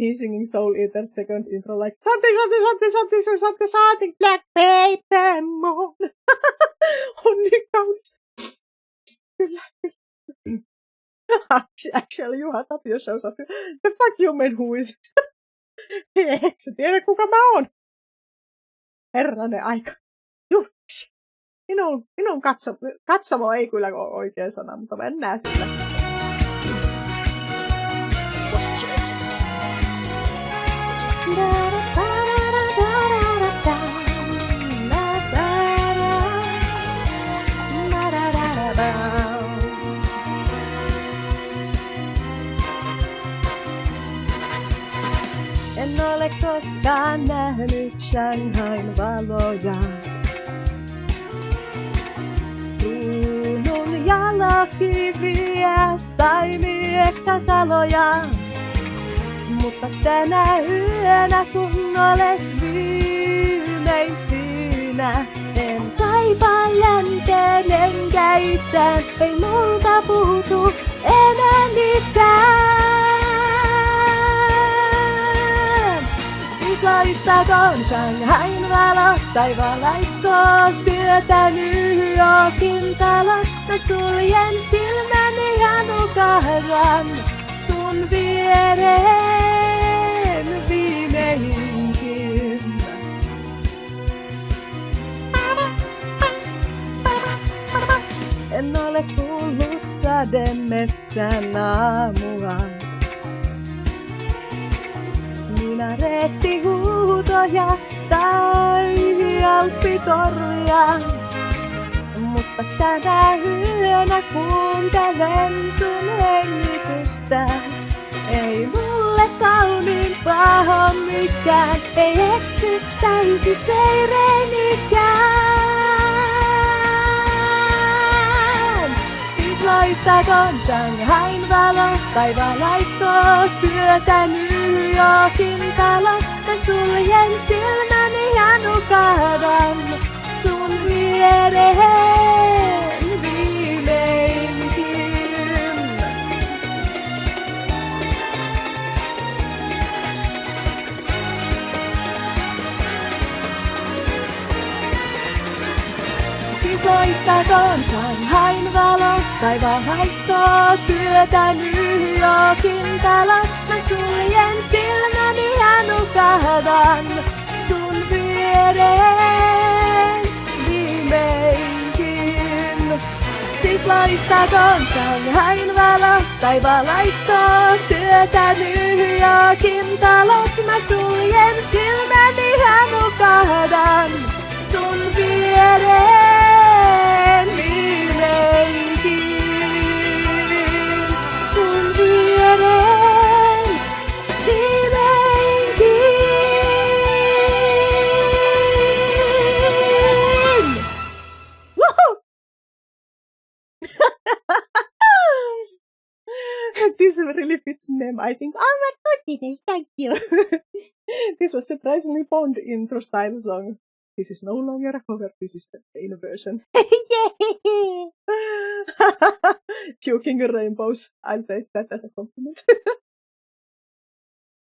He's singing Soul Eater's second intro like something black paper moon. On niin kaunista. Kyllä. Actually, Juha Tapio shows up. The fuck you mean, who is it? Eikö sä tiedä, kuka mä oon? Herranen aika. Juhiksi. Minun katsomo ei kyllä ole oikea sana, mutta mennään sillä. En ole koskaan nähnyt Shanghain valoja. Kruunun jalokiviä tai miekkataloja. Mutta tänä yönä kun olet viimeisinä, en kaipaa länteen enkä itään, ei multa puutu enää mitään. Siis loistakoon Shanghain valo, tai valaiskoon työtä New Yorkin talot. Mä suljen silmäni ja nukahdan sun viereen viimeinkin. En ole kuullut sademetsän aamua. Minareettihuutoja tai alppitorvia. Mutta tänä yönä kuuntelen sun hengitystä. Ei mulle kauniimpaa on mikään, ei eksyttäisi seirenikään. Siis loistakoon Shanghain valo, tai valaiskoon työtä New Yorkin talo. Mä suljen silmäni ja nukahdan sun viereen viimeinkin. Siis loistakoon Shanghain valo, tai valaiskoon työtä New Yorkin talo. Mä suljen silmäni ja nukahdan sun viereen viimeinkin. Siis loistakoon Shanghain valo, tai valaiskoon työtä New Yorkin talot. Mä suljen silmäni ja nukahdan sun viereen viimeinkin. Sun viereen viimeinkin. Woohoo! This really fits meme, I think. Oh my goodness, thank you. This was surprisingly Bond intro style song. This is no longer a cover, this is the main version. Puking rainbows. I'll take that as a compliment.